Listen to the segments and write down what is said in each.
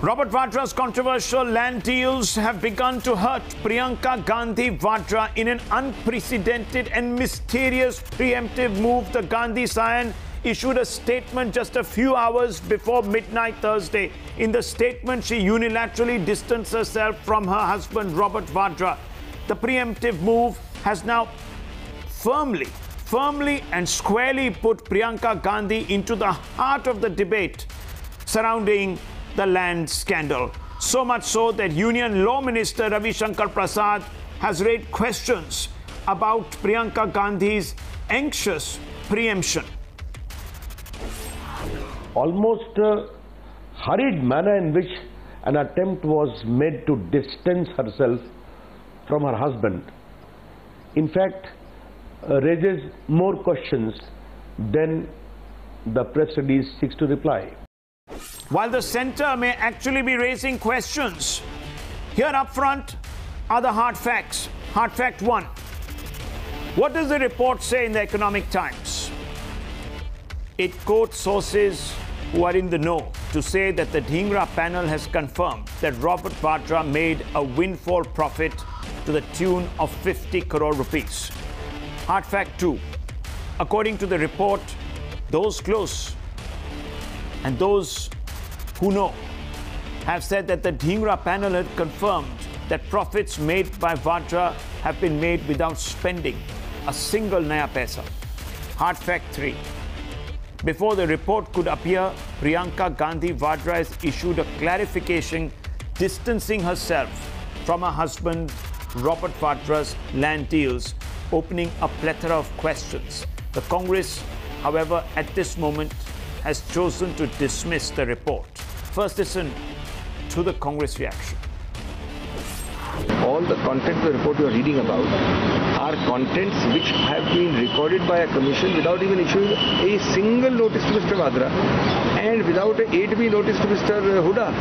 Robert Vadra's controversial land deals have begun to hurt Priyanka Gandhi Vadra in an unprecedented and mysterious preemptive move. The Gandhi scion issued a statement just a few hours before midnight Thursday. In the statement, she unilaterally distanced herself from her husband, Robert Vadra. The preemptive move has now firmly and squarely put Priyanka Gandhi into the heart of the debate surrounding the land scandal. So much so that Union Law Minister Ravi Shankar Prasad has raised questions about Priyanka Gandhi's anxious preemption. Almost hurried manner in which an attempt was made to distance herself from her husband, in fact, raises more questions than the press release seeks to reply. While the centre may actually be raising questions, here up front are the hard facts. Hard fact 1. What does the report say in the Economic Times? It quotes sources who are in the know to say that the Dhingra panel has confirmed that Robert Vadra made a windfall profit to the tune of 50 crore rupees. Hard fact 2. According to the report, those close and those who know have said that the Dhingra panel had confirmed that profits made by Vadra have been made without spending a single naya paisa. Hard fact 3. Before the report could appear, Priyanka Gandhi Vadra has issued a clarification distancing herself from her husband Robert Vadra's land deals, opening a plethora of questions. The Congress, however, at this moment has chosen to dismiss the report. First, listen to the Congress reaction. All the content of the report you are reading about are contents which have been recorded by a commission without even issuing a single notice to Mr. Vadra and without a 8B notice to Mr. Huda.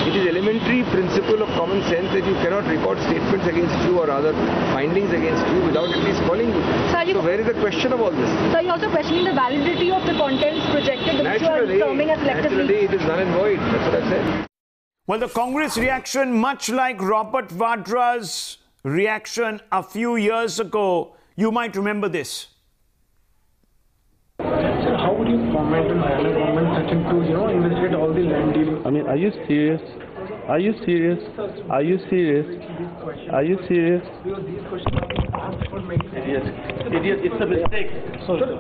It is elementary principle of common sense that you cannot record statements against you or rather findings against you without at least calling you. So where is the question of all this? So you're also questioning the validity of the contents projected, which you are terming as selectively. Naturally, it is null and void. That's what I said. Well, the Congress reaction, much like Robert Vadra's reaction a few years ago, you might remember this. Sir, how would you comment on Haryana government threatening to, investigate all the land deals? I mean, are you serious? Are you serious? Are you serious? Are you serious? Because these questions are being asked for many Idiot, it's a mistake. Sir,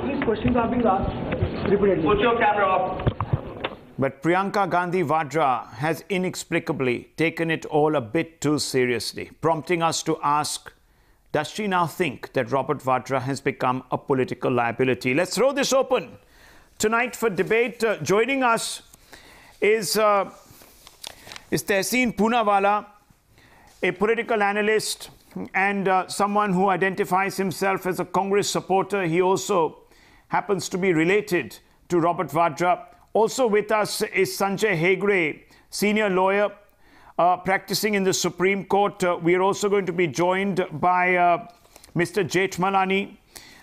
these questions are being asked repeatedly. Put your camera off. But Priyanka Gandhi Vadra has inexplicably taken it all a bit too seriously, prompting us to ask, does she now think that Robert Vadra has become a political liability? Let's throw this open. Tonight for debate, joining us is Tehseen Poonawalla, a political analyst and someone who identifies himself as a Congress supporter. He also happens to be related to Robert Vadra. Also with us is Sanjay Hegde, senior lawyer practicing in the Supreme Court. We are also going to be joined by Mr. Jethmalani,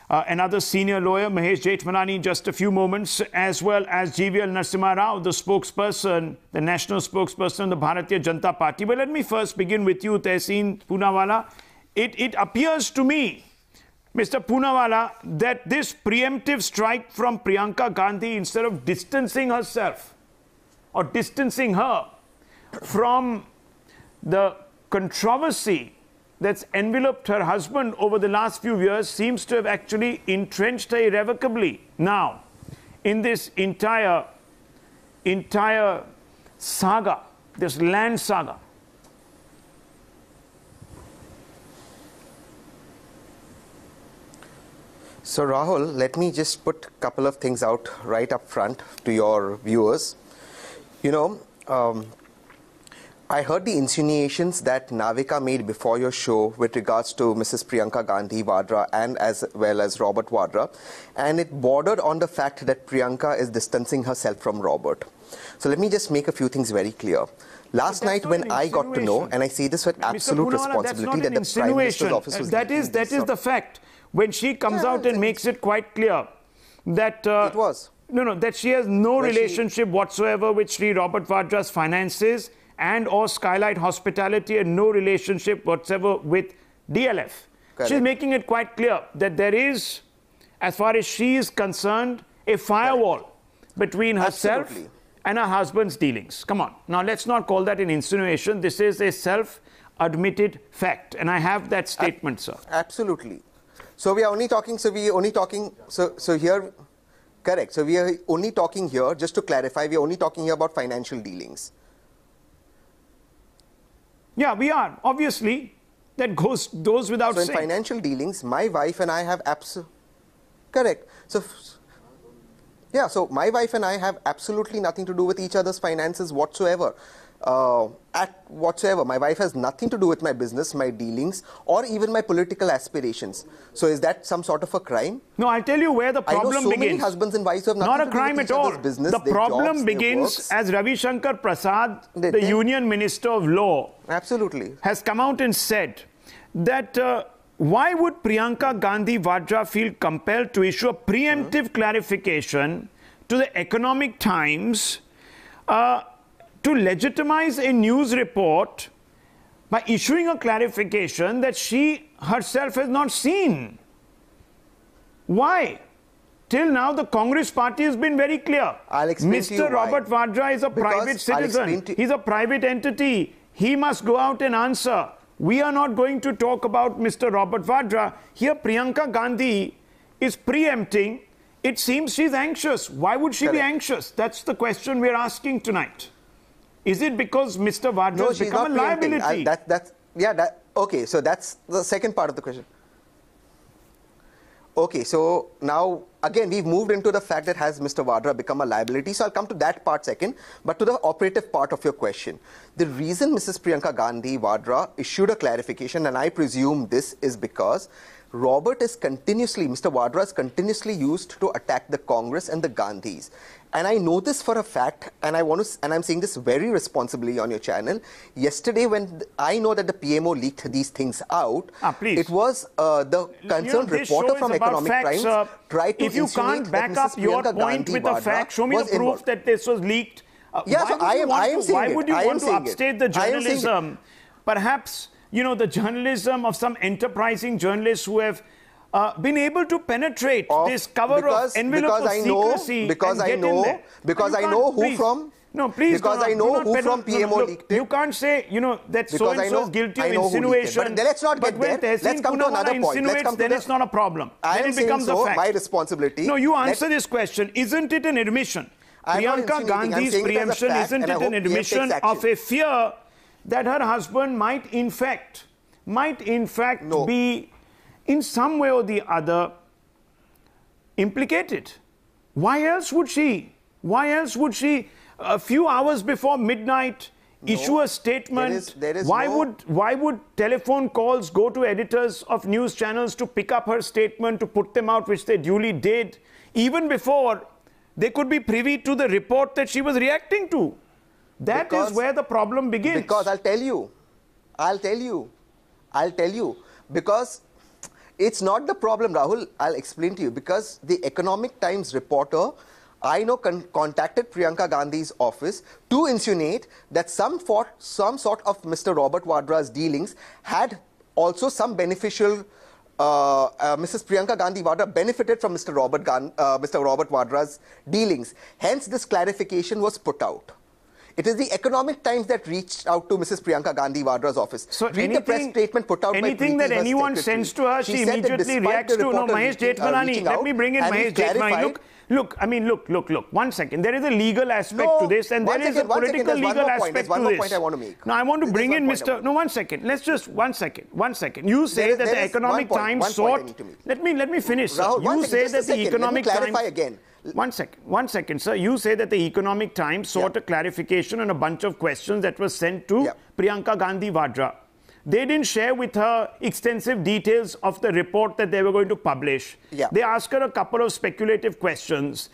another senior lawyer, Mahesh Jethmalani, in just a few moments, as well as GVL Narasimha Rao, the spokesperson, the national spokesperson of the Bharatiya Janata Party. But let me first begin with you, Tehseen Poonawalla. It appears to me, Mr. Poonawalla, that this preemptive strike from Priyanka Gandhi, instead of distancing herself or distancing her from the controversy that's enveloped her husband over the last few years, seems to have actually entrenched her irrevocably now in this entire saga, this land saga. So Rahul, let me just put a couple of things out right up front to your viewers. I heard the insinuations that Navika made before your show with regards to Mrs. Priyanka Gandhi Vadra and as well as Robert Vadra, and it bordered on the fact that Priyanka is distancing herself from Robert. So let me just make a few things very clear. Last night when I got to know, and I say this with absolute responsibility, that the Prime Minister's office was... That is the fact. When she comes out and makes it quite clear that... It was. that she has no relationship whatsoever with Sri Robert Vadra's finances and or Skylight Hospitality, and no relationship whatsoever with DLF. Correct. She's making it quite clear that there is, as far as she is concerned, a firewall between herself and her husband's dealings. Come on. Now, let's not call that an insinuation. This is a self-admitted fact. And I have that statement, sir. Absolutely. So we are only talking, so here, correct. So we are only talking here, just to clarify, we are only talking here about financial dealings. Yeah, we are. Obviously, that goes without saying. So in financial dealings, my wife and I have correct. So, yeah, so my wife and I have absolutely nothing to do with each other's finances whatsoever. My wife has nothing to do with my business, my dealings, or even my political aspirations. So is that some sort of a crime? No, I'll tell you where the problem begins. I know so many husbands and wives who have nothing Not a to do crime with each at all. other's business, The problem jobs, begins as Ravi Shankar Prasad, the Union Minister of Law, has come out and said that why would Priyanka Gandhi Vadra feel compelled to issue a preemptive clarification to the Economic Times to legitimize a news report by issuing a clarification that she herself has not seen? Why? Till now, the Congress party has been very clear. I'll explain to you Mr. Robert Vadra is a private citizen. He's a private entity. He must go out and answer. We are not going to talk about Mr. Robert Vadra. Here, Priyanka Gandhi is preempting. It seems she's anxious. Why would she be anxious? That's the question we're asking tonight. Is it because Mr. Vadra has become a liability? Okay, so that's the second part of the question. Okay, so now, again, we've moved into the fact that has Mr. Vadra become a liability. So I'll come to that part second, but to the operative part of your question. The reason Mrs. Priyanka Gandhi Vadra issued a clarification, and I presume this is because Mr. Vadra is continuously used to attack the Congress and the Gandhis. And I know this for a fact, and I'm saying this very responsibly on your channel. Yesterday, when I know that the PMO leaked these things out, it was the concerned reporter from Economic Times tried to if you can't back up your point with a fact, show me the proof that this was leaked. Why would you want to upstate the journalism? Perhaps, the journalism of some enterprising journalists who have been able to penetrate this cover of envelope of secrecy. Because I know who from PMO leaked it. You can't say, that so-and-so is guilty of insinuation. But let's not get there. Let's come to another point. Then it's not a problem. Then it becomes a fact. My responsibility. No, you answer this question. Isn't it an admission? Priyanka Gandhi's preemption, isn't it an admission of a fear that her husband might in fact be in some way or the other implicated? Why else would she a few hours before midnight issue a statement? Why would telephone calls go to editors of news channels to pick up her statement, to put them out, which they duly did, even before they could be privy to the report that she was reacting to? That is where the problem begins. Because I'll tell you. Because it's not the problem, Rahul. I'll explain to you. Because the Economic Times reporter, I know, contacted Priyanka Gandhi's office to insinuate that some sort of Mr. Robert Vadra's dealings had also some beneficial. Mrs. Priyanka Gandhi Vadra benefited from Mr. Robert Vadra's dealings. Hence, this clarification was put out. It is the Economic Times that reached out to Mrs. Priyanka Gandhi Vadra's office. So read the press statement put out by anything that anyone sends to her, she immediately reacts to. No, Mahesh Jethmalani, let me bring in Mahesh Jethmalani. Look, look. 1 second. There is a legal aspect to this, and there is a political legal aspect to this. One more point I want to make. Now, I want to bring in Mr. No, 1 second. Let's just 1 second. 1 second. You say that the Economic Times sought. Let me finish, sir. You say that the Economic Times. Clarify again. 1 second, sir. You say that the Economic Times sought a clarification on a bunch of questions that was sent to Priyanka Gandhi Vadra. They didn't share with her extensive details of the report that they were going to publish. They asked her a couple of speculative questions.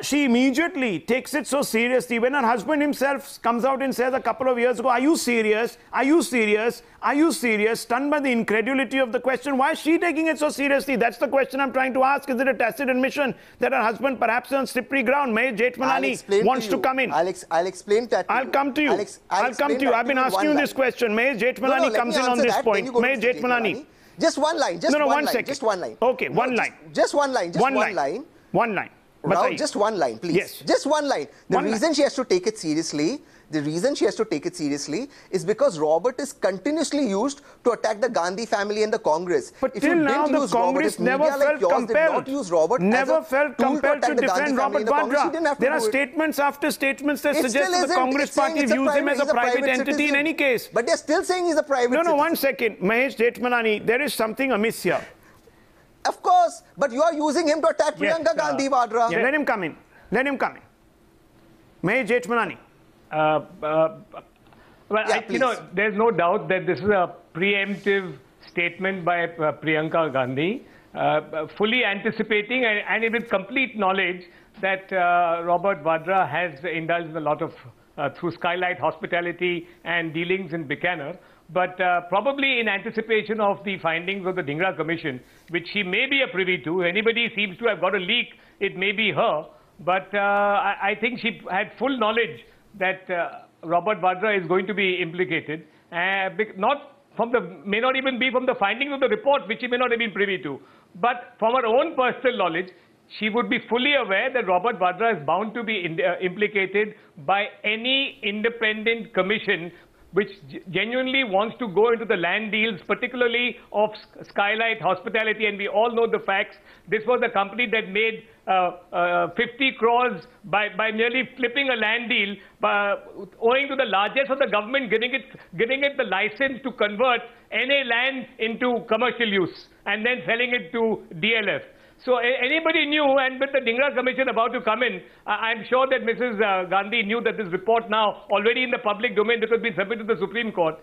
she immediately takes it so seriously. When her husband himself comes out and says a couple of years ago, are you serious? Are you serious? Are you serious? Stunned by the incredulity of the question, why is she taking it so seriously? That's the question I'm trying to ask. Is it a tacit admission that her husband perhaps is on slippery ground? Mahesh Jethmalani wants to come in. I'll explain that. I'll come to you. I'll come to you. I've been asking you this question. Mahesh Jethmalani comes in on this point. Mahesh Jethmalani. Just one line. Just one line. Just one line. Okay, one line. Just one line. Just one line. One line. Rahul, just one line, please. Yes. Just one line. The reason she has to take it seriously, is because Robert is continuously used to attack the Gandhi family and the Congress. But till now, the Congress never felt compelled. Never felt compelled to defend Robert Vadra. There are statements after statements that suggest that the Congress party views him as a private entity in any case. But they're still saying he's a private citizen. No, 1 second. Mahesh Jethmalani, there is something amiss here. Of course, but you are using him to attack Priyanka Gandhi, Vadra. Yeah, let him come in. Let him come in. Mahesh Jethmalani. There's no doubt that this is a preemptive statement by Priyanka Gandhi, fully anticipating and with complete knowledge that Robert Vadra has indulged in a lot of, through Skylight hospitality and dealings in Bikaner. But probably in anticipation of the findings of the Dhingra Commission, which she may be a privy to. Anybody seems to have got a leak, it may be her. But I think she had full knowledge that Robert Vadra is going to be implicated. May not even be from the findings of the report, which she may not have been privy to. But from her own personal knowledge, she would be fully aware that Robert Vadra is bound to be implicated by any independent commission which genuinely wants to go into the land deals, particularly of Skylight Hospitality, and we all know the facts. This was a company that made 50 crores by merely flipping a land deal, owing to the largesse of the government giving it the license to convert NA land into commercial use and then selling it to DLF. So anybody knew, and with the Dhingra Commission about to come in, I'm sure that Mrs. Gandhi knew that this report now, already in the public domain, that has been submitted to the Supreme Court,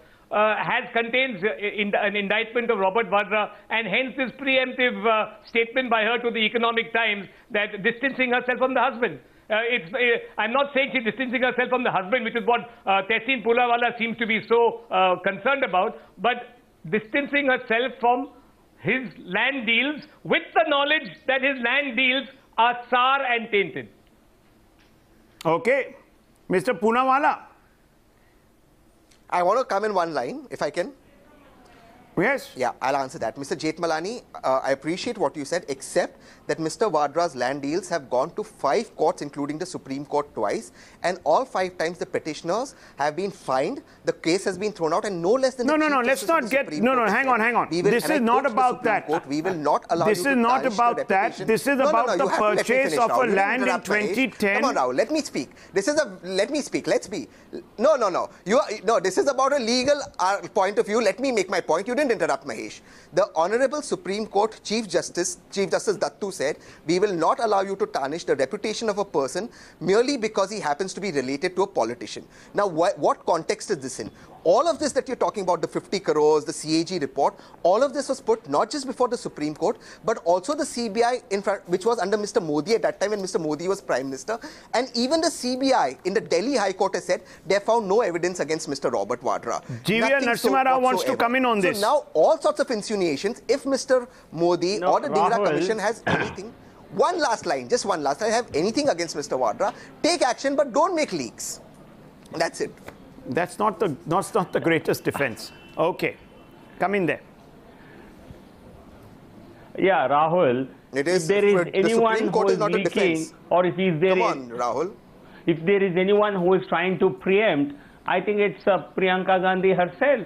contains an indictment of Robert Vadra, and hence this preemptive statement by her to the Economic Times that distancing herself from the husband. I'm not saying she's distancing herself from the husband, which is what Tehseen Poonawalla seems to be so concerned about, but distancing herself from his land deals with the knowledge that his land deals are sour and tainted. Okay. Mr. Poonawalla. I want to come in one line, if I can. Yes. Yeah, I'll answer that. Mr. Jethmalani, I appreciate what you said, except that Mr. Vadra's land deals have gone to 5 courts, including the Supreme Court twice, and all 5 times the petitioners have been fined. The case has been thrown out, and no less than No, let's not get... No, hang on. This is not about that. We will not allow you to... This is not about that. This is about the purchase of a land in 2010. Come on, Rahul, let me speak. Let me speak. Let's be... No. This is about a legal point of view. Let me make my point. You didn't interrupt, Mahesh. The Honorable Supreme Court Chief Justice Dattu said, we will not allow you to tarnish the reputation of a person merely because he happens to be related to a politician. Now, what context is this in? All of this that you're talking about, the 50 crores, the CAG report, all of this was put not just before the Supreme Court, but also the CBI, in front, which was under Mr. Modi at that time when Mr. Modi was Prime Minister. And even the CBI in the Delhi High Court has said they found no evidence against Mr. Robert Vadra. GV Narasimha Rao wants to come in on this. So now all sorts of insinuations, if Mr. Modi or the Dhingra Commission has anything, one last line, just one last line, have anything against Mr. Vadra, take action, but don't make leaks. That's it. That's not the greatest defense. Okay. Come in there. Yeah, Rahul. It is, if there is anyone who is not leaking, or if there Come on, Rahul. If there is anyone who is trying to preempt, I think it's Priyanka Gandhi herself.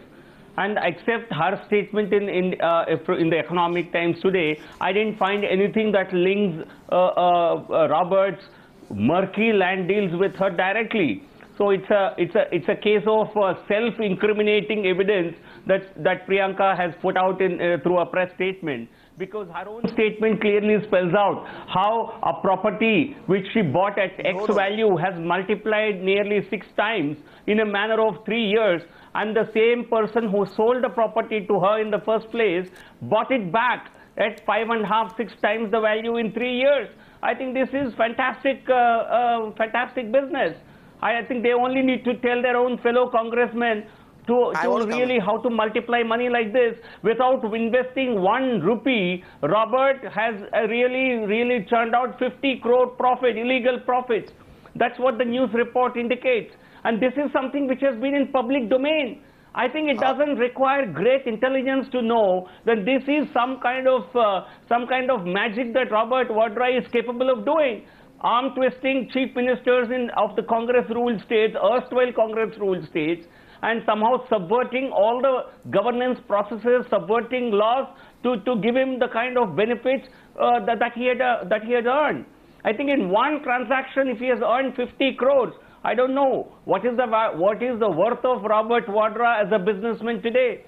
And except her statement in the Economic Times today, I didn't find anything that links Robert's murky land deals with her directly. So it's a case of self-incriminating evidence that Priyanka has put out through a press statement, because her own statement clearly spells out how a property which she bought at X value has multiplied nearly 6 times in a manner of 3 years, and the same person who sold the property to her in the first place bought it back at 5.5–6 times the value in 3 years. I think this is fantastic, fantastic business. I think they only need to tell their own fellow congressmen to really how to multiply money like this without investing 1 rupee. Robert has really churned out 50 crore profit, illegal profits. That's what the news report indicates. And this is something which has been in public domain. I think it doesn't require great intelligence to know that this is some kind of magic that Robert Vadra is capable of doing. Arm twisting chief ministers of the Congress-ruled states, erstwhile Congress-ruled states, and somehow subverting all the governance processes, subverting laws to give him the kind of benefits that he had earned. I think in one transaction, if he has earned 50 crores, I don't know what is the worth of Robert Vadra as a businessman today.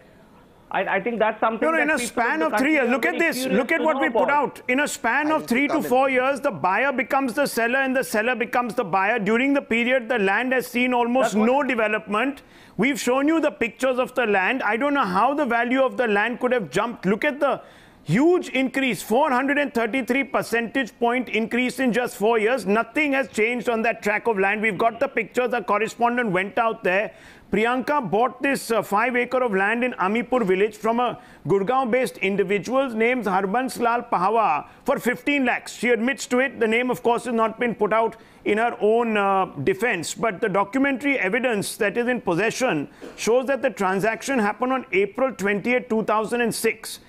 I think that's something. In a span of 3 years, look at this. Look at what we put out. In a span of 3 to 4 years, the buyer becomes the seller and the seller becomes the buyer. During the period, the land has seen almost no development. We've shown you the pictures of the land. I don't know how the value of the land could have jumped. Look at the huge increase, 433 percentage point increase in just 4 years. Nothing has changed on that tract of land. We've got the pictures. The correspondent went out there. Priyanka bought this 5 acre of land in Amipur village from a Gurgaon-based individual named Harbans Lal Pahawa for 15 lakhs. She admits to it. The name, of course, has not been put out in her own defense. But the documentary evidence that is in possession shows that the transaction happened on April 28, 2006.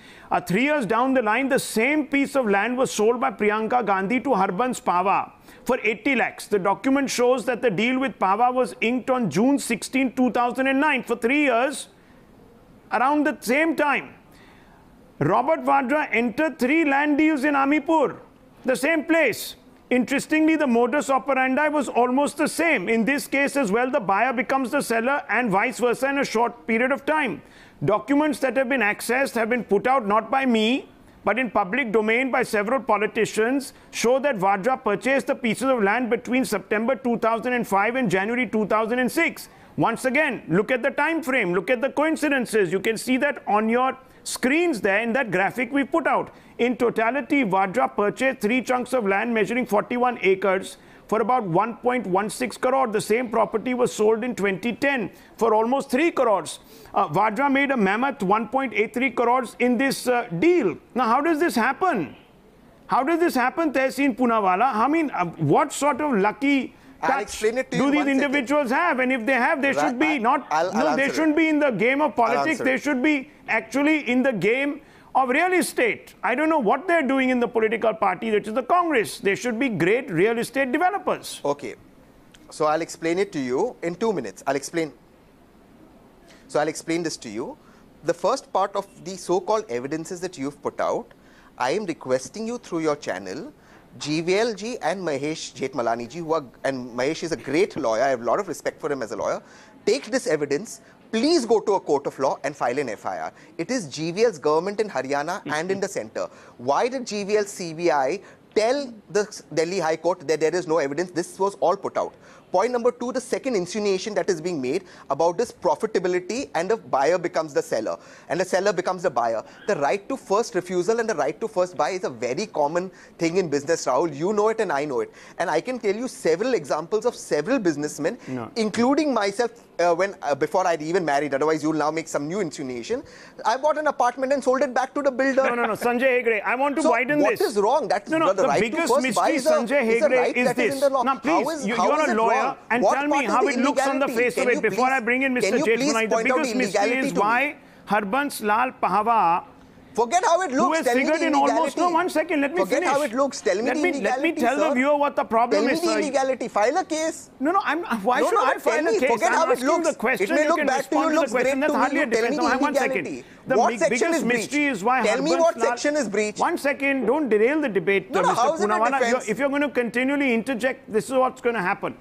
3 years down the line, the same piece of land was sold by Priyanka Gandhi to Harbans Pawa for 80 lakhs. The document shows that the deal with Pawa was inked on June 16, 2009. For 3 years, around the same time, Robert Vadra entered 3 land deals in Amipur, the same place. Interestingly, the modus operandi was almost the same. In this case as well, the buyer becomes the seller and vice versa in a short period of time. Documents that have been accessed have been put out not by me, but in public domain by several politicians, show that Vadra purchased the pieces of land between September 2005 and January 2006. Once again, look at the time frame, look at the coincidences. You can see that on your screens there in that graphic we put out. In totality, Vadra purchased 3 chunks of land measuring 41 acres for about 1.16 crore. The same property was sold in 2010 for almost 3 crores. Vadra made a mammoth 1.83 crores in this deal. Now, how does this happen? How does this happen, Tehseen Poonawalla? I mean, what sort of lucky touch do these individuals have? And if they have, they should be not. No, they shouldn't be in the game of politics. They should be actually in the game of real estate. I don't know what they're doing in the political party, which is the Congress. They should be great real estate developers. Okay. So I'll explain it to you in 2 minutes. I'll explain this to you. The first part of the so-called evidences that you've put out, I am requesting you through your channel, GVL ji and Mahesh Jethmalani ji, and Mahesh is a great lawyer. I have a lot of respect for him as a lawyer. Take this evidence. Please go to a court of law and file an FIR. It is GVL's government in Haryana and in the center. Why did GVL CBI tell the Delhi High Court that there is no evidence? This was all put out. Point number 2, the second insinuation that is being made about this profitability and the buyer becomes the seller and the seller becomes the buyer. The right to first refusal and the right to first buy is a very common thing in business, Rahul. You know it and I know it. And I can tell you several examples of several businessmen, including myself, before I'd even married. Otherwise, you'll now make some new insinuation. I bought an apartment and sold it back to the builder. No, Sanjay Hegde, I want to widen this. What is wrong? That's the right biggest to first mystery, buy Sanjay Hegde, is this. Now, please, you're a lawyer. And tell me how it looks on the face of it before I bring in Mr. Jethmalani. The biggest mystery is why Harbans Lal Pahawa, forget how it looks. Who has figured in almost... No, 1 second, let me finish. Forget how it looks. Tell me the illegality, Let me tell the viewer what the problem is, Tell me the illegality. File a case. No, why should I file a case? Forget how it looks. The question. It may look bad to you, looks great to me. That's hardly a defense. No, 1 second. What section is breached? Mystery is why Tell me what section is breached. 1 second, don't derail the debate, Mr. Poonawalla. If you're going to continually interject, this is what's going to happen.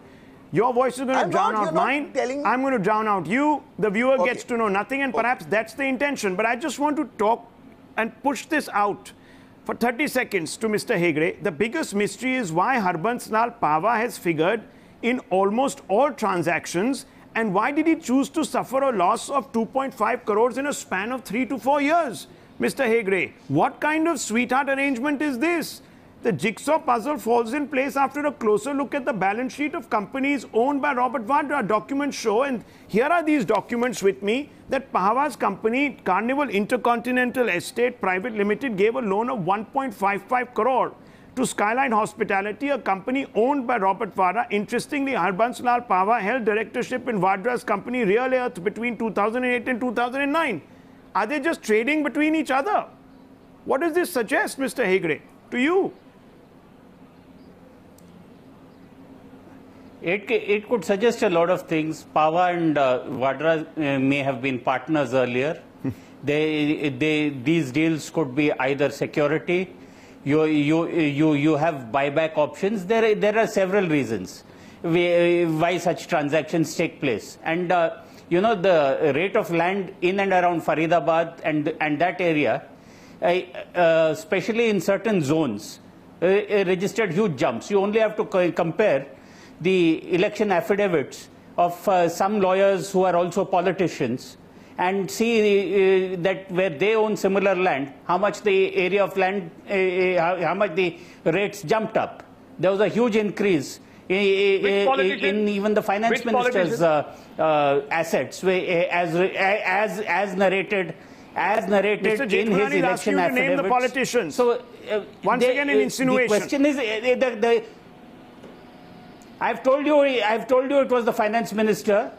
Your voice is going to drown out mine. I'm going to drown out you. The viewer gets to know nothing, and perhaps that's the intention. But I just want to talk and push this out for 30 seconds to Mr. Hegde. The biggest mystery is why Harbans Lal Pahawa has figured in almost all transactions, and why did he choose to suffer a loss of 2.5 crores in a span of 3 to 4 years? Mr. Hegde, what kind of sweetheart arrangement is this? The jigsaw puzzle falls in place after a closer look at the balance sheet of companies owned by Robert Vadra. Documents show, and here are these documents with me, that Pahwa's company, Carnival Intercontinental Estate Private Limited, gave a loan of 1.55 crore to Skyline Hospitality, a company owned by Robert Vadra. Interestingly, Harbans Lal Pahwa held directorship in Vadra's company Real Earth between 2008 and 2009. Are they just trading between each other? What does this suggest, Mr. Hegde, to you? It could suggest a lot of things. Pahwa and Vadra may have been partners earlier. These deals could be either security. You have buyback options. There are several reasons why such transactions take place. And you know, the rate of land in and around Faridabad and that area, especially in certain zones, registered huge jumps. You only have to compare the election affidavits of some lawyers who are also politicians and see that where they own similar land, how much the area of land, how much the rates jumped up. There was a huge increase in even the finance minister's assets, as narrated Mr. in his election affidavits. Name the politicians. So once again, an insinuation. The question is, I've told you it was the finance minister.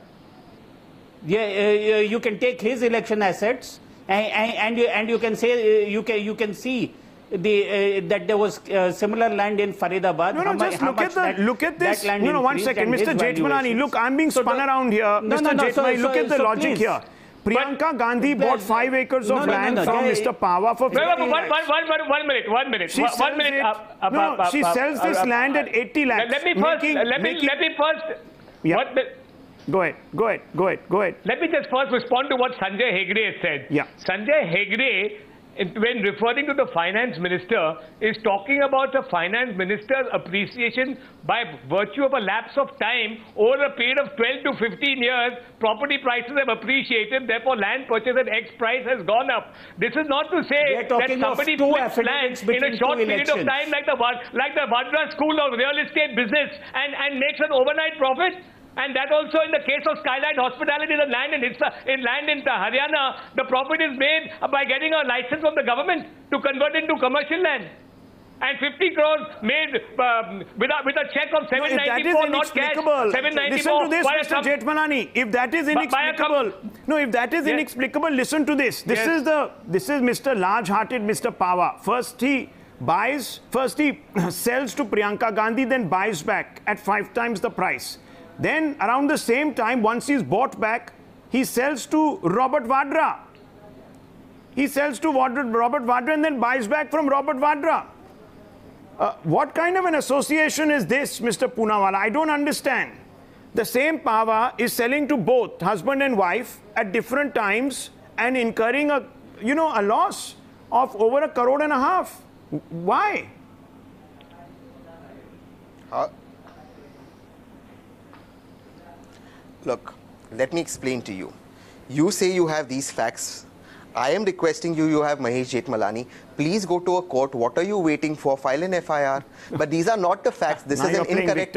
Yeah, you can take his election assets, and you can say you can see that there was similar land in Faridabad. No, just look at this. No, 1 second, Mr. Jethmalani. Look, I'm being spun around here. Mr. Jethmalani, look at the logic here. Priyanka Gandhi bought 5 acres of land from Mr. Pahwa for 1 minute. She sells this land at 80 lakhs. Let me first. Yeah. Go ahead. Let me just first respond to what Sanjay Hegde has said. Yeah. Sanjay Hegde, when referring to the finance minister, is talking about the finance minister's appreciation by virtue of a lapse of time over a period of 12 to 15 years. Property prices have appreciated, therefore land purchase at X price has gone up. This is not to say that somebody puts land in a short period of time like the Vadra School of Real Estate Business and makes an overnight profit. And that also in the case of Skyline Hospitality, the land in Haryana, the profit is made by getting a license from the government to convert into commercial land. And 50 crores made with a check of 794, not cash. 794. Listen to this, Mr. Jethmalani. If that is inexplicable, if that is inexplicable, listen to this. This is Mr. Large-hearted Mr. Pahwa. First he sells to Priyanka Gandhi, then buys back at 5 times the price. Then, around the same time, once he's bought back, he sells to Robert Vadra. He sells to Robert Vadra and then buys back from Robert Vadra. What kind of an association is this, Mr. Poonawalla? I don't understand. The same Pahwa is selling to both husband and wife at different times and incurring a loss of over 1.5 crore. Why? Look, let me explain to you. You say you have these facts. I am requesting you have Mahesh Jethmalani. Please go to a court. What are you waiting for? File an FIR. But these are not the facts. This is an incorrect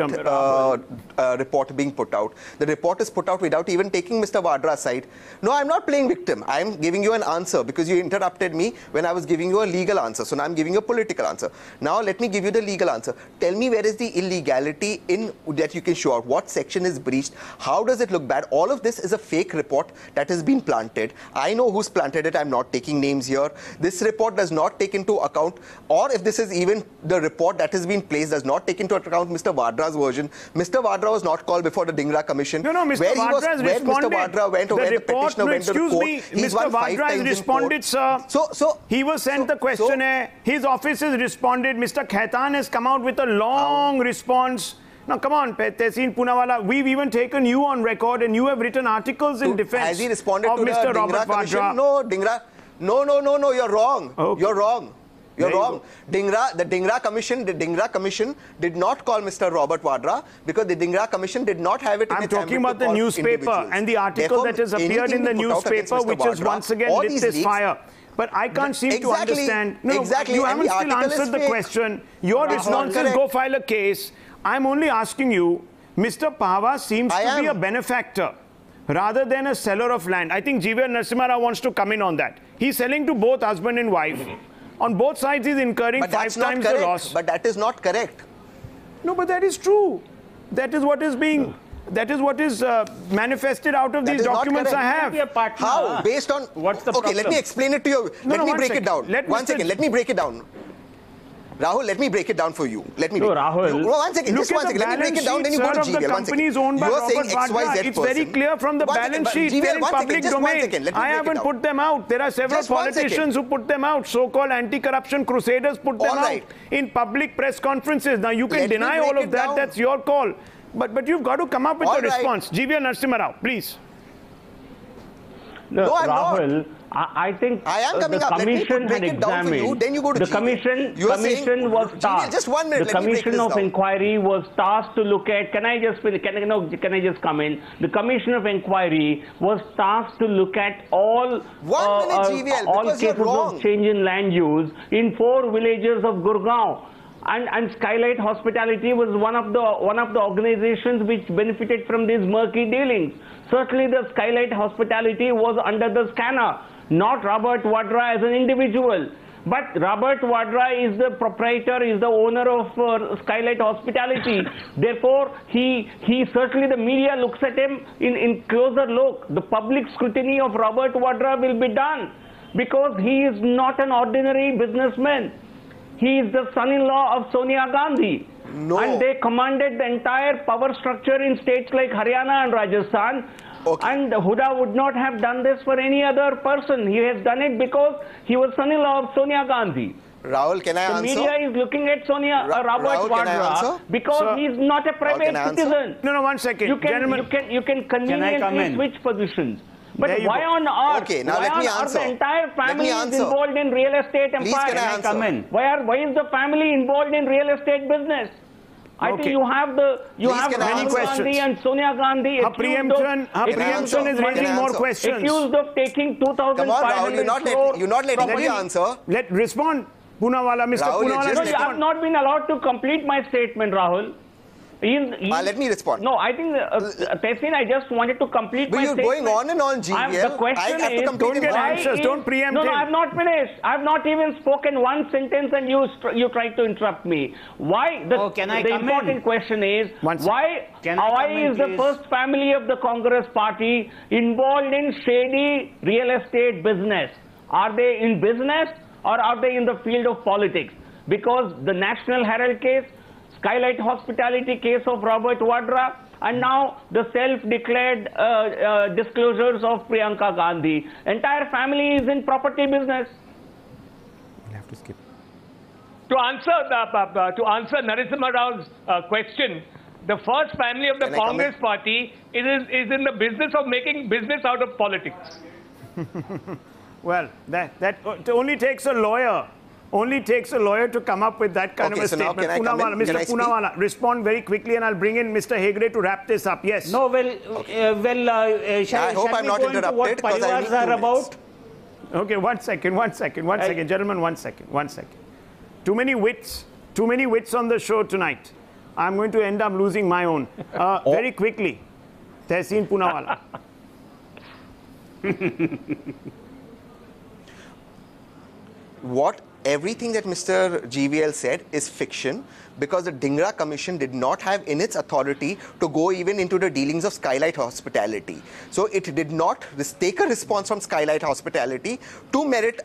report being put out. The report is put out without even taking Mr. Vadra's side. No, I'm not playing victim. I'm giving you an answer because you interrupted me when I was giving you a legal answer. So now I'm giving you a political answer. Now let me give you the legal answer. Tell me where is the illegality in that you can show out. What section is breached? How does it look bad? All of this is a fake report that has been planted. I know who's planted it. I'm not taking names here. This report does not take into account, or if this is even the report that has been placed, does not take into account Mr. Vadra's version. Mr. Vadra was not called before the Dhingra Commission. No, Mr. Vadra has responded. Mr. Vadra went, where the petitioner went to the court. Mr. Vadra has responded, sir. So he was sent the questionnaire. His office has responded. Mr. Khaitan has come out with a long response. Now, come on, Tehseen Poonawalla, we've even taken you on record and you have written articles in defense has he responded of to Mr. the Robert Vadra. No, Dhingra. No, you're wrong. Okay. You're wrong. You're wrong. The Dhingra Commission did not call Mr. Robert Vadra because the Dhingra Commission did not have it in its talking about the newspaper and the article that has appeared in the newspaper, which has once again lit this fire. But I can't seem to understand. No, exactly. You haven't still answered the question. Your response is go file a case. I'm only asking you, Mr. Pahwa seems to be a benefactor rather than a seller of land. I think GVL Narasimha Rao wants to come in on that. He's selling to both husband and wife. On both sides, he's incurring 5 times the loss. But that is not correct. No, but that is true. That is what is being... That is what is manifested out of these documents I have. How? Based on... What's the problem? Okay, let me explain it to you. Let me break it down. One second. Let me break it down. Rahul, let me break it down for you. Let me... Rahul... One second. Just one second. Let me break it down, then you go to GVL. One second. Owned by you are saying Robert Vadra. XYZ It's very clear from the balance sheet. They're in public domain. I haven't put them out. There are several politicians who put them out. So-called anti-corruption crusaders put them out in public press conferences. Now, you can deny all of that. That's your call. But you've got to come up with a response. GVL Narasimha Rao, please. No, Rahul, I think the commission had examined. Then you go to the commission was tasked. Just 1 minute. The commission of inquiry was tasked to look at. Can I just come in? The commission of inquiry was tasked to look at all cases of change in land use in 4 villages of Gurgaon. And Skylight Hospitality was one of the organizations which benefited from these murky dealings. Certainly, the Skylight Hospitality was under the scanner, not Robert Vadra as an individual. But Robert Vadra is the proprietor, is the owner of Skylight Hospitality. Therefore, he certainly, the media looks at him in closer look. The public scrutiny of Robert Vadra will be done because he is not an ordinary businessman. He is the son-in-law of Sonia Gandhi. No. And they commanded the entire power structure in states like Haryana and Rajasthan. Okay. And Huda would not have done this for any other person. He has done it because he was son-in-law of Sonia Gandhi. Rahul, can I answer? The media is looking at Robert Vadra because he is not a private citizen. No, 1 second. You can conveniently switch positions. But why on earth? Okay, now let me answer. The entire family is involved in real estate empire. Please, can I come in? Why is the family involved in real estate business? I think you have Rahul Gandhi and Sonia Gandhi preemption is raising more questions. Accused of taking 2,500 crores. You're not letting me answer. Let respond, Poonawala, Mr. Poonawala. No, I have not been allowed to complete my statement, Rahul. Let me respond. No, I think, Tehseen, I just wanted to complete my statement. But you're going on and on, GVL. The question is, don't get anxious, don't preempt him. No, I have not finished. I have not even spoken one sentence and you tried to interrupt me. Why? The important question is, why is the first family of the Congress party involved in shady real estate business? Are they in business or are they in the field of politics? Because the National Herald case, Skylight Hospitality case of Robert Vadra, and now the self-declared disclosures of Priyanka Gandhi. Entire family is in property business. We'll have to skip. To answer Narasimha Rao's question, the first family of the Congress party is in the business of making business out of politics. Well, that only takes a lawyer. Only takes a lawyer to come up with that kind of a statement. Mr. Poonawala, respond very quickly and I'll bring in Mr. Hegde to wrap this up. Yes. No, I hope I'm not interrupted what parivars are about? Okay, one second, gentlemen, one second. Too many wits on the show tonight. I'm going to end up losing my own. Very quickly, Tehseen Poonawala. Everything that Mr. GVL said is fiction because the Dhingra Commission did not have in its authority to go even into the dealings of Skylight Hospitality. So it did not take a response from Skylight Hospitality to merit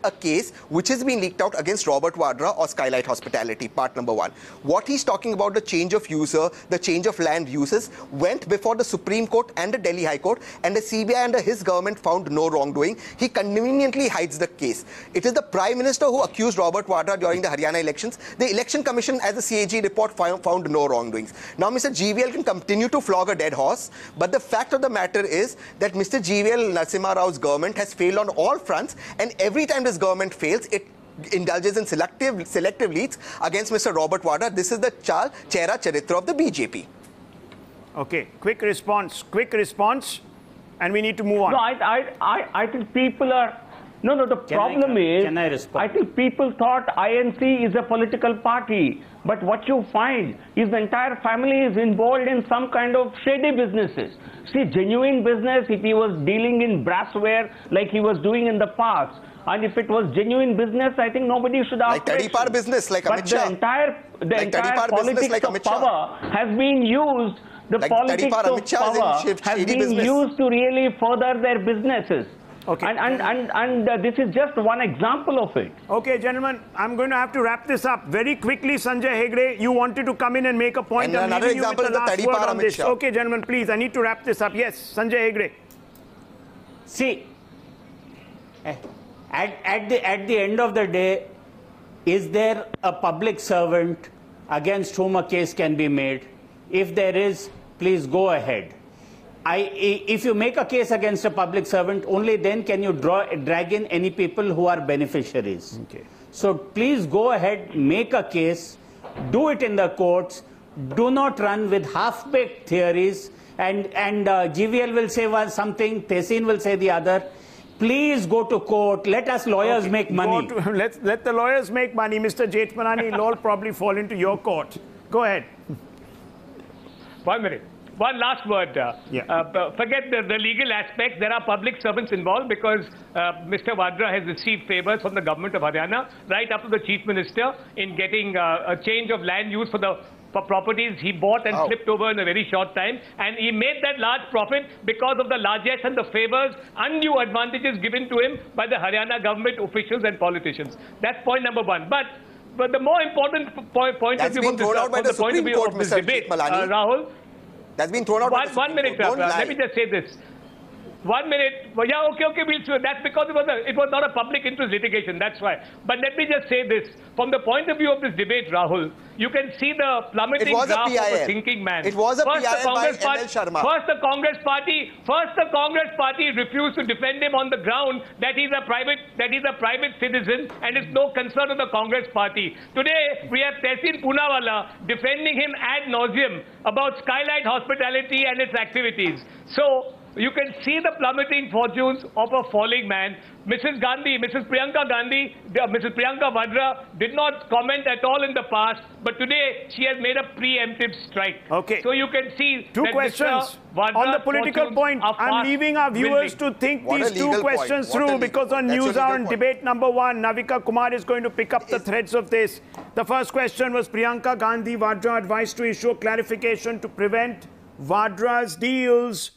a case which has been leaked out against Robert Vadra or Skylight Hospitality, part number 1. What he's talking about, the change of user, the change of land uses, went before the Supreme Court and the Delhi High Court, and the CBI under his government found no wrongdoing. He conveniently hides the case. It is the Prime Minister who accused Robert Vadra during the Haryana elections. The Election Commission, as the CAG report, found no wrongdoings. Now, Mr. GVL can continue to flog a dead horse, but the fact of the matter is that Mr. GVL Narasimha Rao's government has failed on all fronts, and every time this government fails, it indulges in selective leads against Mr. Robert Vadra. This is the Chehra Charitra of the BJP. Okay, quick response, and we need to move on. No, I think people are No, the problem is, can I respond? I think people thought INC is a political party, but what you find is the entire family is involved in some kind of shady businesses. See, genuine business, if he was dealing in brassware like he was doing in the past, and if it was genuine business, I think nobody should ask. Like Tadipar business, like Amit Shah. But the entire politics of power has been used. The politics of power has been used to really further their businesses. Okay. And this is just one example of it. Okay, gentlemen, I'm going to have to wrap this up very quickly. Sanjay Hegde, you wanted to come in and make a point. And another example is the Tadipar Amit Shah. Okay, gentlemen, please, I need to wrap this up. Yes, Sanjay Hegde. See, at the end of the day, is there a public servant against whom a case can be made? If there is, please go ahead. If you make a case against a public servant, only then can you drag in any people who are beneficiaries. Okay. So please go ahead, make a case, do it in the courts, do not run with half-baked theories, and GVL will say something, Tehseen will say the other. Please go to court, let us lawyers make money. Let the lawyers make money. Mr. Jethmalani, it'll all probably fall into your court. Go ahead. 1 minute. One last word. Forget the legal aspects. There are public servants involved because Mr. Vadra has received favors from the government of Haryana, right up to the Chief Minister, in getting a change of land use for properties he bought and flipped over in a very short time. And he made that large profit because of the largesse and the favors, undue advantages given to him by the Haryana government officials and politicians. That's point number one. But the more important point of view from the point of view of this debate, Rahul, that's been thrown out by the Supreme Court. 1 minute, let me just say this. 1 minute. Well, yeah, okay, that's because it was not a public interest litigation, that's why. But let me just say this. From the point of view of this debate, Rahul, you can see the plummeting graph of a thinking man. It was a PIL by ML Sharma. First, the Congress party refused to defend him on the ground that he's a private citizen and it's no concern of the Congress party. Today, we have Tehseen Poonawalla defending him ad nauseum about Skylight Hospitality and its activities. So, you can see the plummeting fortunes of a falling man. Mrs. Priyanka Gandhi, Mrs. Priyanka Vadra did not comment at all in the past, but today she has made a preemptive strike. Okay. So you can see two questions on the political point. I'm leaving our viewers to think these two questions through because on News Hour and debate number 1, Navika Kumar is going to pick up the threads of this. The first question was Priyanka Gandhi Vadra advised to issue a clarification to prevent Vadra's deals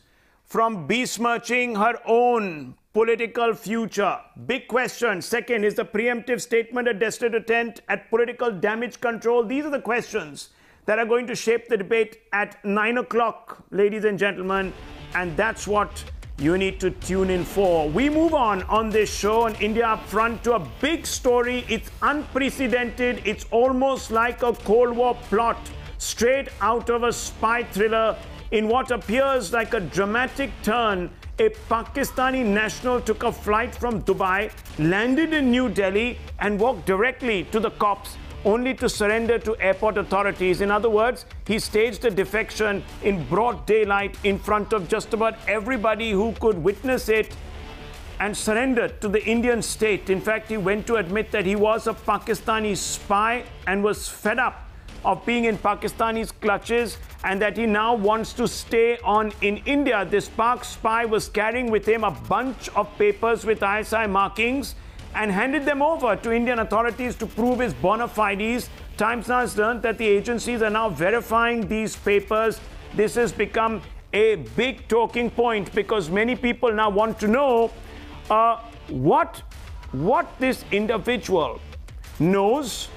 from besmirching her own political future. Big question. Second, is the preemptive statement a desperate attempt at political damage control? These are the questions that are going to shape the debate at 9 o'clock, ladies and gentlemen, and that's what you need to tune in for. We move on this show on India Upfront to a big story. It's unprecedented. It's almost like a Cold War plot straight out of a spy thriller. In what appears like a dramatic turn, a Pakistani national took a flight from Dubai, landed in New Delhi, and walked directly to the cops, only to surrender to airport authorities. In other words, he staged a defection in broad daylight in front of just about everybody who could witness it and surrendered to the Indian state. In fact, he went to admit that he was a Pakistani spy and was fed up of being in Pakistani's clutches and that he now wants to stay on in India. This Pak spy was carrying with him a bunch of papers with ISI markings and handed them over to Indian authorities to prove his bona fides. Times Now has learned that the agencies are now verifying these papers. This has become a big talking point because many people now want to know what this individual knows,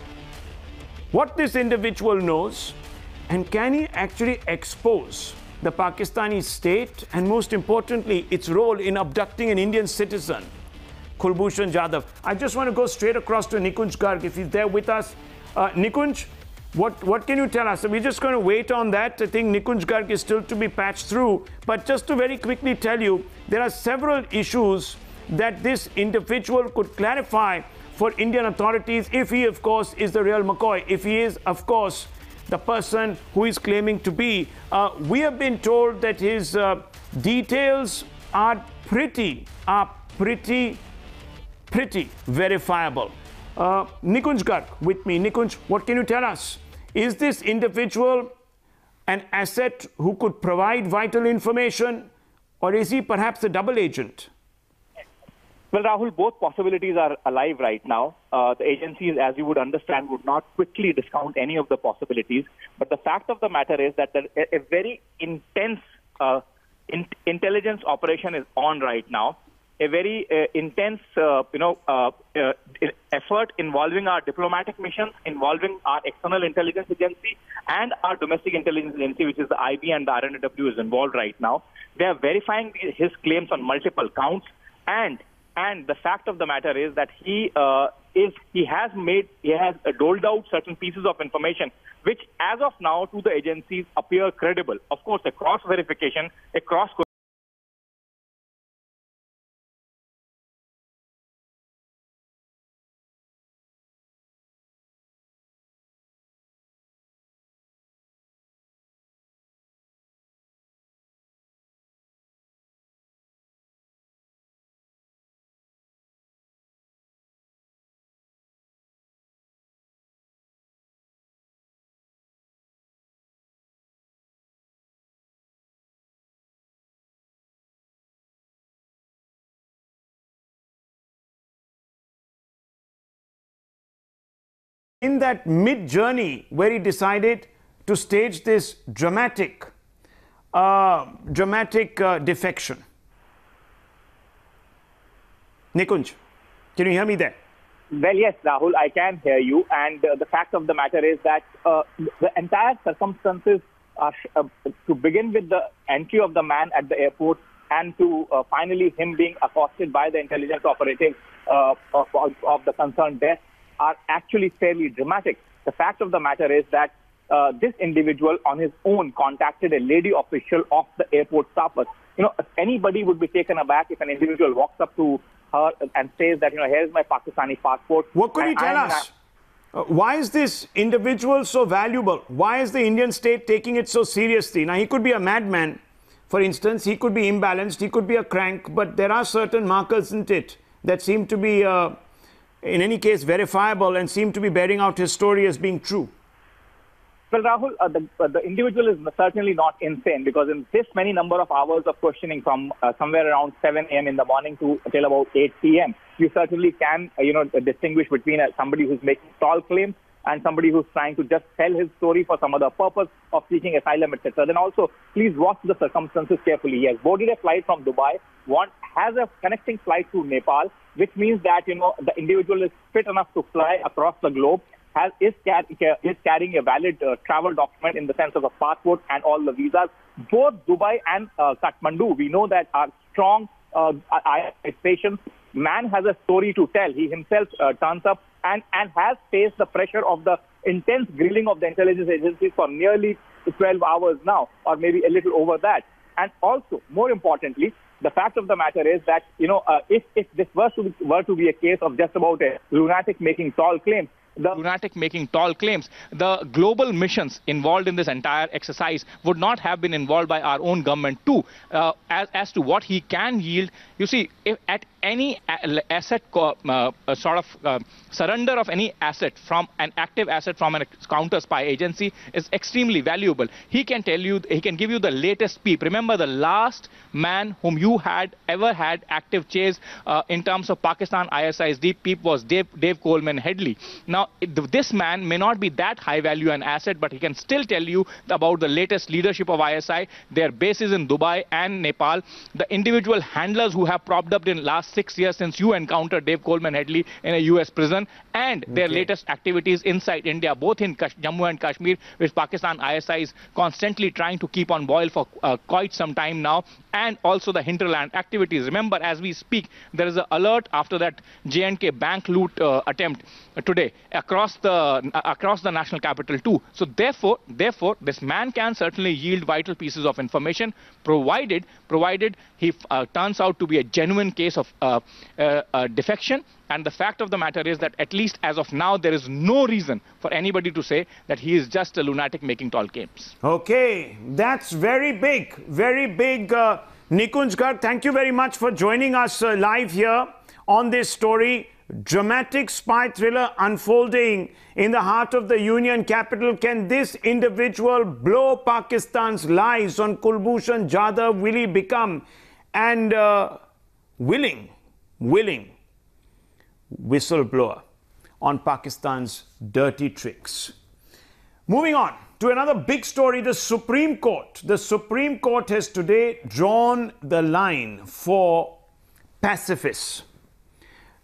and can he actually expose the Pakistani state and, most importantly, its role in abducting an Indian citizen, Kulbhushan Jadhav. I just want to go straight across to Nikunj Garg if he's there with us. Nikunj, what can you tell us? We're just going to wait on that. I think Nikunj Garg is still to be patched through. But just to very quickly tell you, there are several issues that this individual could clarify for Indian authorities if he, of course, is the real McCoy, if he is, of course, the person who is claiming to be. We have been told that his details are pretty pretty verifiable. Nikunj Garg with me. Nikunj, what can you tell us? Is this individual an asset who could provide vital information, or is he perhaps a double agent? Well, Rahul, both possibilities are alive right now. The agencies, as you would understand, would not quickly discount any of the possibilities. But the fact of the matter is that a very intense intelligence operation is on right now. A very intense, effort involving our diplomatic missions, involving our external intelligence agency and our domestic intelligence agency, which is the IB and the RNW, is involved right now. They are verifying his claims on multiple counts, and the fact of the matter is that he has doled out certain pieces of information which, as of now, to the agencies appear credible. Of course, a cross verification, a cross. In that mid-journey where he decided to stage this dramatic defection. Nikunj, can you hear me there? Well, yes, Rahul, I can hear you. And the fact of the matter is that the entire circumstances are, to begin with the entry of the man at the airport and to finally him being accosted by the intelligence operative of the concerned desk, are actually fairly dramatic. The fact of the matter is that this individual on his own contacted a lady official of the airport staff. Anybody would be taken aback if an individual walks up to her and says that, here's my Pakistani passport. What could he tell us? Why is this individual so valuable? Why is the Indian state taking it so seriously? Now, he could be a madman, for instance. He could be imbalanced. He could be a crank. But there are certain markers, isn't it, that seem to be in any case verifiable and seem to be bearing out his story as being true. Well, Rahul, the individual is certainly not insane, because in this many number of hours of questioning from somewhere around 7 a.m. in the morning to till about 8 p.m., you certainly can, distinguish between somebody who's making tall claims and somebody who's trying to just tell his story for some other purpose of seeking asylum, etc. Then also, please watch the circumstances carefully. He has boarded a flight from Dubai, has a connecting flight to Nepal, which means that, the individual is fit enough to fly across the globe, is carrying a valid travel document in the sense of a passport and all the visas. Both Dubai and Kathmandu, we know that are strong stations. Man has a story to tell. He himself turns up and has faced the pressure of the intense grilling of the intelligence agencies for nearly 12 hours now, or maybe a little over that. And also, more importantly, the fact of the matter is that, if this were to be a case of just about a lunatic making tall claims, the global missions involved in this entire exercise would not have been involved by our own government too. As to what he can yield, you see, if at any asset surrender of any asset from an active asset from a counter spy agency is extremely valuable. He can tell you, he can give you the latest peep. Remember, the last man whom you had ever had active chase in terms of Pakistan ISI's deep peep was Dave Coleman Headley. Now, this man may not be that high value an asset, but he can still tell you about the latest leadership of ISI, their bases in Dubai and Nepal, the individual handlers who have propped up in last 6 years since you encountered Dave Coleman Headley in a US prison, and their latest activities inside India, both in Jammu and Kashmir, which Pakistan ISI is constantly trying to keep on boil for quite some time now, and also the hinterland activities. Remember, as we speak, there is an alert after that J&K bank loot attempt today across the national capital too. So therefore, this man can certainly yield vital pieces of information, provided he turns out to be a genuine case of defection. And the fact of the matter is that, at least as of now, there is no reason for anybody to say that he is just a lunatic making tall claims. Okay, that's very big, very big. Nikunj Garg, thank you very much for joining us live here on this story. Dramatic spy thriller unfolding in the heart of the Union capital. Can this individual blow Pakistan's lies on Kulbhushan Jadhav? Will he become an willing whistleblower on Pakistan's dirty tricks? Moving on to another big story, the Supreme Court. The Supreme Court has today drawn the line for pacifists.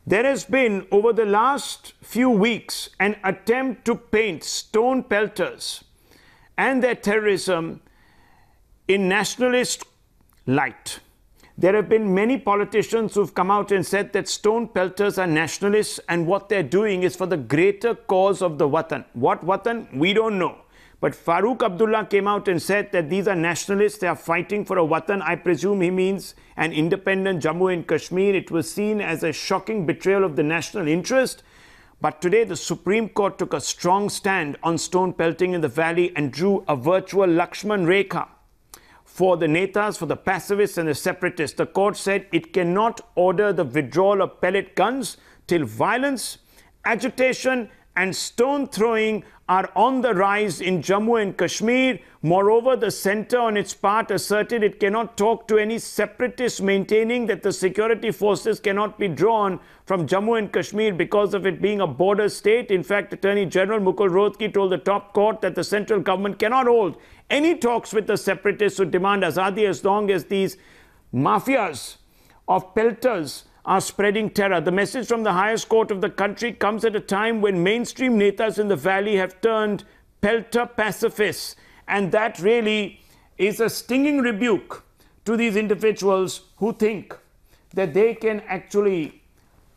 There has been, over the last few weeks, an attempt to paint stone pelters and their terrorism in nationalist light. There have been many politicians who've come out and said that stone pelters are nationalists and what they're doing is for the greater cause of the Watan. What Watan? We don't know. But Farooq Abdullah came out and said that these are nationalists, they are fighting for a Watan. I presume he means an independent Jammu and Kashmir. It was seen as a shocking betrayal of the national interest. But today the Supreme Court took a strong stand on stone pelting in the valley and drew a virtual Lakshman Rekha for the Netas, for the pacifists and the separatists. The court said it cannot order the withdrawal of pellet guns till violence, agitation and stone throwing are on the rise in Jammu and Kashmir. Moreover, the centre on its part asserted it cannot talk to any separatists, maintaining that the security forces cannot be drawn from Jammu and Kashmir because of it being a border state. In fact, Attorney General Mukul Rohatgi told the top court that the central government cannot hold any talks with the separatists who demand azadi as long as these mafias of pelters are spreading terror. The message from the highest court of the country comes at a time when mainstream netas in the valley have turned pelter pacifists. And that really is a stinging rebuke to these individuals who think that they can actually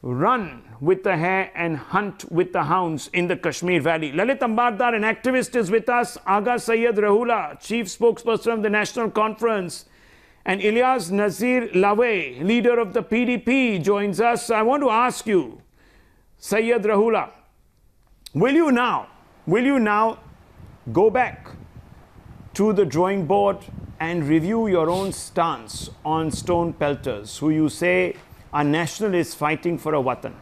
run with the hare and hunt with the hounds in the Kashmir Valley. Lalit Ambardar, an activist, is with us. Agha Sayyid Rahula, chief spokesperson of the National Conference, and Ilyas Nazir Lawe, leader of the PDP, joins us. I want to ask you, Sayyid Rahula, will you now go back to the drawing board and review your own stance on stone pelters, who you say are nationalists fighting for a Watan?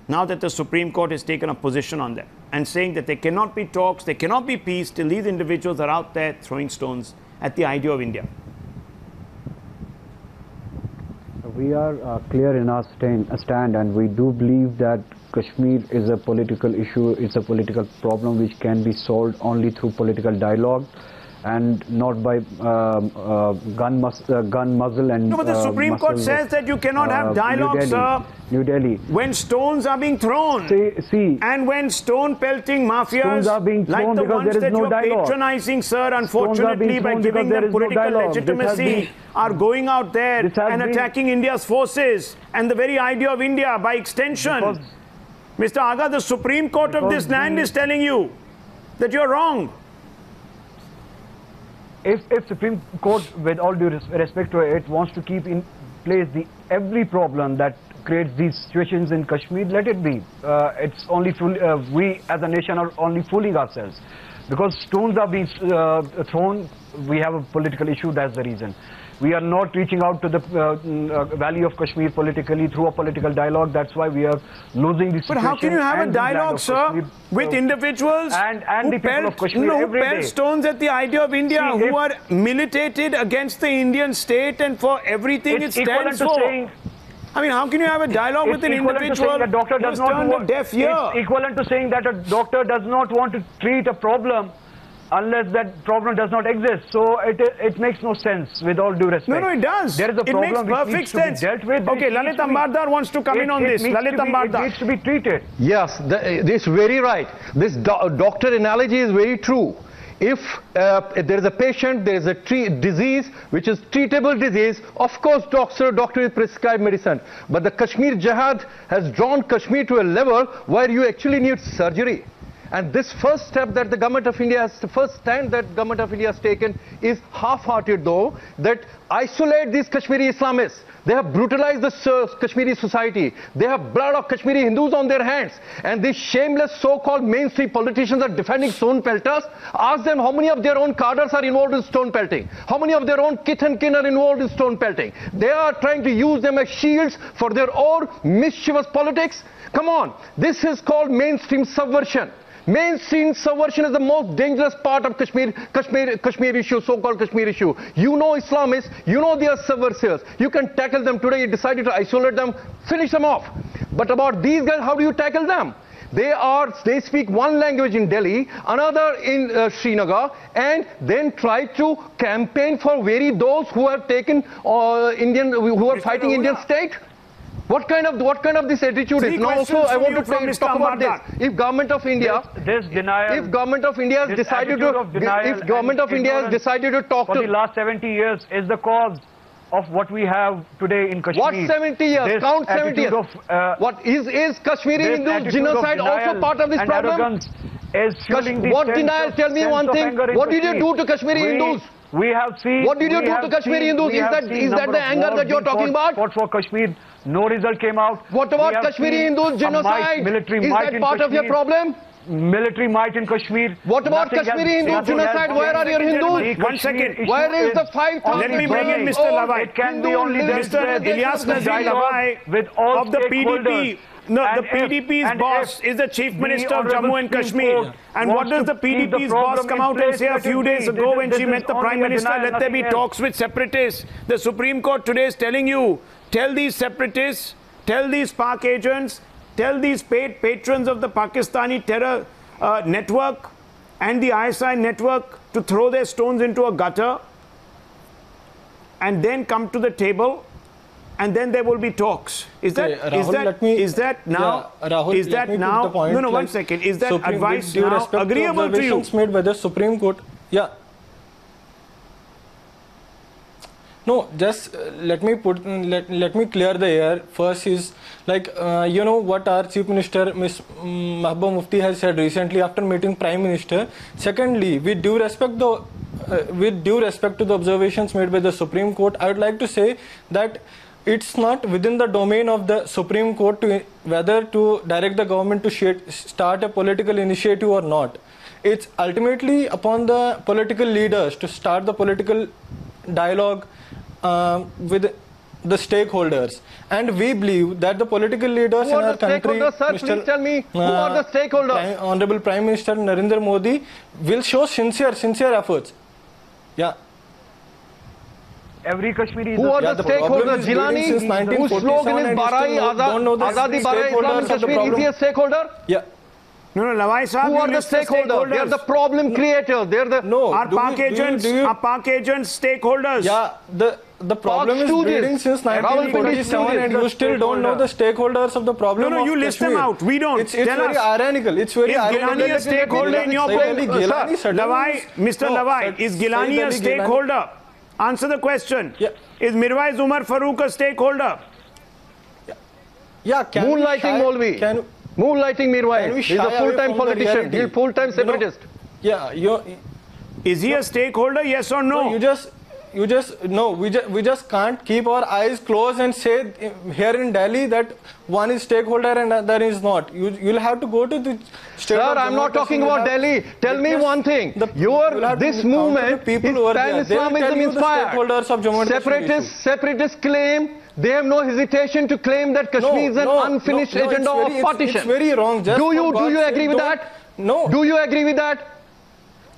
Now that the Supreme Court has taken a position on them and saying that there cannot be talks, there cannot be peace till these individuals are out there throwing stones at the idea of India. We are clear in our stand, and we do believe that Kashmir is a political issue, it's a political problem which can be solved only through political dialogue and not by gun muzzle and... No, but the Supreme Court says that you cannot have dialogue, sir. New Delhi. When stones are being thrown. See, and when stone pelting mafias, stones are being thrown like the ones that no you're dialogue. Patronizing, sir, unfortunately, by giving them political legitimacy, are going out there and attacking India's forces and the very idea of India by extension. Mr. Agha, the Supreme Court of this land is telling you that you're wrong. If Supreme Court, with all due respect to it, wants to keep in place every problem that creates these situations in Kashmir, let it be. It's only we as a nation are only fooling ourselves. Because stones are being thrown, we have a political issue, that's the reason. We are not reaching out to the Valley of Kashmir politically through a political dialogue. That's why we are losing the situation. But how can you have a dialogue, sir, with individuals and the people of Kashmir every day? Who pelt stones at the idea of India, who are militated against the Indian state and for everything it stands for? I mean, how can you have a dialogue with an individual who's turned a deaf ear? It's equivalent to saying that a doctor does not want to treat a problem unless that problem does not exist. So it makes no sense, with all due respect. No, it does. There is a problem which needs perfect to be sense. dealt with. Okay, Lalit Ambardar wants to come in on this. Lalit Ambardar. It needs to be treated. Yes, this is very right. This doctor analogy is very true. If there is a patient, there is a disease which is treatable disease, of course doctor will prescribe medicine. But the Kashmir Jihad has drawn Kashmir to a level where you actually need surgery. And this first step that the government of India has, the first stand that government of India has taken is half-hearted though, that isolate these Kashmiri Islamists. They have brutalized the Kashmiri society. They have blood of Kashmiri Hindus on their hands. And these shameless so-called mainstream politicians are defending stone pelters. Ask them how many of their own cadres are involved in stone pelting. How many of their own kith and kin are involved in stone pelting. They are trying to use them as shields for their own mischievous politics. Come on, this is called mainstream subversion. Mainstream subversion is the most dangerous part of Kashmir issue, so-called Kashmir issue. You know Islamists, you know they are subversives. You can tackle them today. You decided to isolate them, finish them off. But about these guys, how do you tackle them? They speak one language in Delhi, another in Srinagar, and then try to campaign for those who have taken who are fighting Indian state. What kind of this attitude is? Now also I want to talk about this. If government of India, if government of India has decided to, talk for the last 70 years is the cause of what we have today in Kashmir. What 70 years? Count 70 years. What is Kashmiri Hindus genocide also part of this problem? What denial? Tell me one thing. What did you do to Kashmiri Hindus? We have seen. What did you do to Kashmiri Hindus? Is that the anger that you're talking about? For Kashmir, no result came out. What about Kashmiri Hindus genocide? Is that part of your problem? Military might in Kashmir. What about Kashmiri Hindu genocide? Where are your Hindus? 1 second. Where is the 5,000? Let me bring in Mr. Lavai. It can be only Mr. Ilyas Nazir Lavai of the PDP. No, the PDP's boss is the Chief Minister of Jammu and Kashmir. And what does the PDP's boss come out and say a few days ago when she met the Prime Minister? Let there be talks with separatists. The Supreme Court today is telling you, tell these separatists, tell these Pak agents, tell these paid patrons of the Pakistani terror network and the ISI network to throw their stones into a gutter and then come to the table. And then there will be talks. Is that now? No, 1 second. Is that advice now agreeable to you? Made by the Supreme Court. Yeah. No, just let me clear the air. First is like you know what our Chief Minister Ms. Mahbooba Mufti has said recently after meeting Prime Minister. Secondly, with due respect to the observations made by the Supreme Court, I would like to say that it's not within the domain of the Supreme Court to whether to direct the government to start a political initiative or not. It's ultimately upon the political leaders to start the political dialogue with the stakeholders. And we believe that the political leaders in our country, please tell me, who are the stakeholders? Honorable Prime Minister Narendra Modi will show sincere efforts. Yeah. Every Kashmiri who are the stakeholders? Gilani, whose slogan is Barai Azadi Barai Islam in Kashmir, is he a stakeholder? Yeah. No, Lavai Sahab, who are the stakeholders? They are the problem creators. They are the Are Pak agents stakeholders? Yeah, the problem is breeding since 1947 and you still don't know the stakeholders of the problem. No, you list them out. We don't. It's very ironical. It's very ironical. Is Gilani a stakeholder in your problem? Mr. Lavai, is Gilani a stakeholder? Answer the question. Yeah. Is Mirwais Umar Farooq a stakeholder? Yeah. Moonlighting Molvi. Moonlighting Mirwais. He's a full-time politician. He's a full-time separatist. Yeah. Is he a stakeholder? Yes or no? We just can't keep our eyes closed and say here in Delhi that one is stakeholder and other is not. You'll have to go to the state. Sir, I'm not talking about Delhi. Tell me one thing. This movement is pan-Islamism inspired. Separatists claim, they have no hesitation to claim that Kashmir is an unfinished agenda of partition. It's very wrong. Do you agree with that? No. Do you agree with that?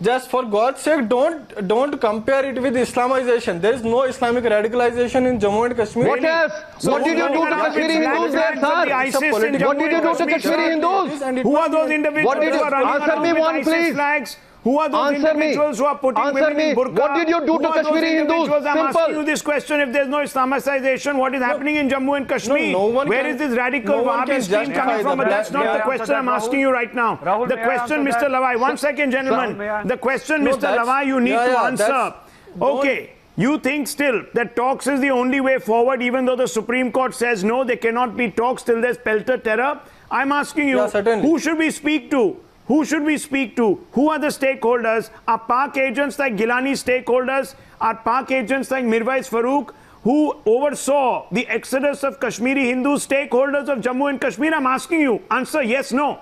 Just for God's sake, don't compare it with Islamization. There is no Islamic radicalization in Jammu and Kashmir. What else? What did you do to Kashmiri Hindus there, sir? What did you do to Kashmiri Hindus? Who are those individuals who are running around with ISIS flags? Who are those individuals who are putting women in burqa? What did you do to Kashmiri Hindus? I'm asking you this question. If there's no Islamicization, what is happening in Jammu and Kashmir? Where is this radical Wahhabi stream coming from? But that's not the question I'm asking you right now. The question, Mr. Lavai, 1 second, gentlemen. The question, Mr. Lavai, you need to answer. Okay. You think still that talks is the only way forward, even though the Supreme Court says no, there cannot be talks till there's pelter terror? I'm asking you, who should we speak to Who should we speak to? Who are the stakeholders? Are Pak agents like Gilani stakeholders? Are Pak agents like Mirwais Farooq, who oversaw the exodus of Kashmiri Hindus, stakeholders of Jammu and Kashmir? I'm asking you. Answer yes, no.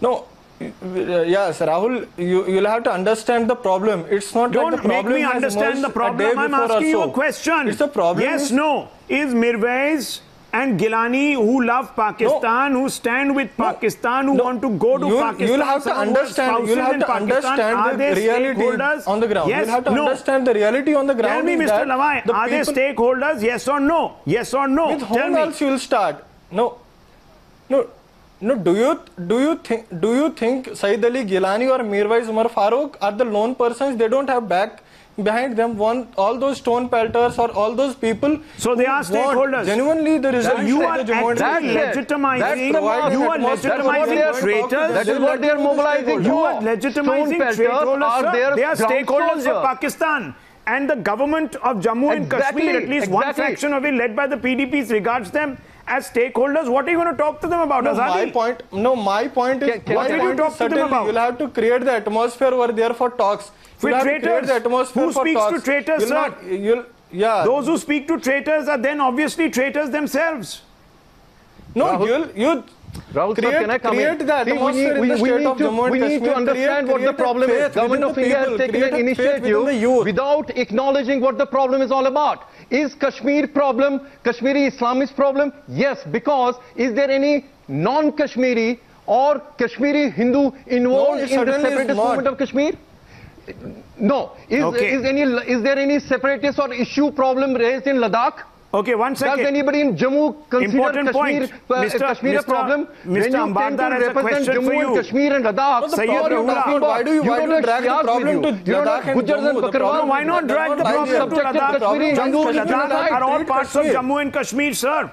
No. Yes, Rahul, you'll have to understand the problem. It's not Don't like the problem make me understand the problem. I'm asking you a question. It's a problem. Yes, no. Is Mirwais and Gilani, who love Pakistan, who stand with Pakistan, who want to go to Pakistan, you'll have to understand. You'll have to understand the reality on the ground. Yes, you'll have to no. understand the reality on the ground. Tell me, Mr. Lavai, are they stakeholders? Yes or no? Yes or no? With whom else you'll start? No. Do you think Saeed Ali Gilani or Mirwais Umar Farooq are the lone persons? They don't have back behind them all those stone pelters or all those people. So they are stakeholders. Genuinely, the result. You are legitimizing. You are legitimizing traitors. That is what they are mobilizing. You are legitimizing traitors. They are stakeholders of Pakistan. And the government of Jammu and Kashmir, at least one faction of it, led by the PDPs, regards them as stakeholders. What are you going to talk to them about, Azadi? My point is, what will you talk to them about? You'll have to create the atmosphere over there for talks. With traitors? Who speaks to traitors, sir? Those who speak to traitors are then obviously traitors themselves. No, Rahul sir, can I come in? We need to understand what the problem is. Government of India has taken an initiative without acknowledging what the problem is all about. Is Kashmir problem, Kashmiri Islamist problem? Yes, because is there any non-Kashmiri or Kashmiri Hindu involved in the separatist movement of Kashmir? No. Is there any separatist or issue problem raised in Ladakh? Okay, one second. Does anybody in Jammu consider Kashmir a problem? Mr. Ambadar has a question for you. Jammu and Kashmir and Ladakh, why do you drag the problem to Ladakh and Jammu? No, why not drag the problem to Ladakh? Ladakh are all parts of Jammu and Kashmir, sir.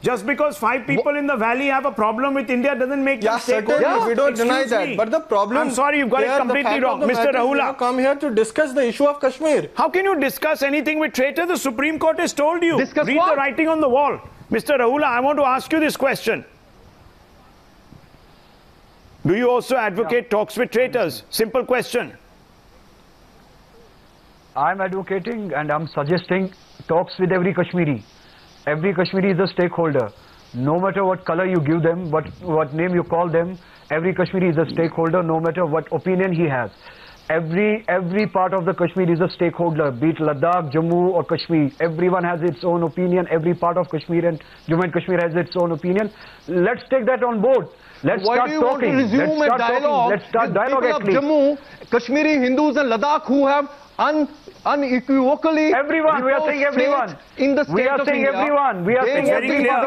Just because 5 people in the valley have a problem with India doesn't make them stakeholders. We don't deny that. But the problem... I'm sorry, you've got it completely wrong. Mr. Rahula, you come here to discuss the issue of Kashmir. How can you discuss anything with traitors? The Supreme Court has told you. Discuss Read what? the writing on the wall. Mr. Rahula, I want to ask you this question. Do you also advocate talks with traitors? Simple question. I'm advocating and I'm suggesting talks with every Kashmiri. Every Kashmiri is a stakeholder. No matter what color you give them, what name you call them, every Kashmiri is a stakeholder, no matter what opinion he has. Every part of the Kashmir is a stakeholder, be it Ladakh, Jammu or Kashmir. Everyone has its own opinion. Every part of Kashmir and Jammu and Kashmir has its own opinion. Let's take that on board. Let's start talking. Let's start dialogue at least. Jammu, Kashmiri Hindus and Ladakh who have unequivocally everyone, we are saying everyone in the state we are of saying India. Everyone, we are saying everyone.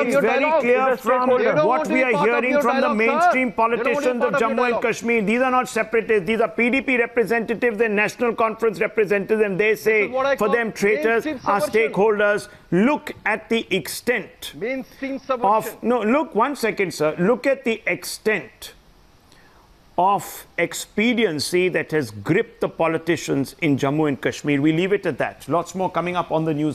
It's very clear from what we are hearing from the mainstream politicians of Jammu and Kashmir. These are not separatists. These are PDP representatives and National Conference representatives, and they say for them traitors are stakeholders. Look at the extent of look one second, sir. Look at the extent of expediency that has gripped the politicians in Jammu and Kashmir. We leave it at that. Lots more coming up on the news.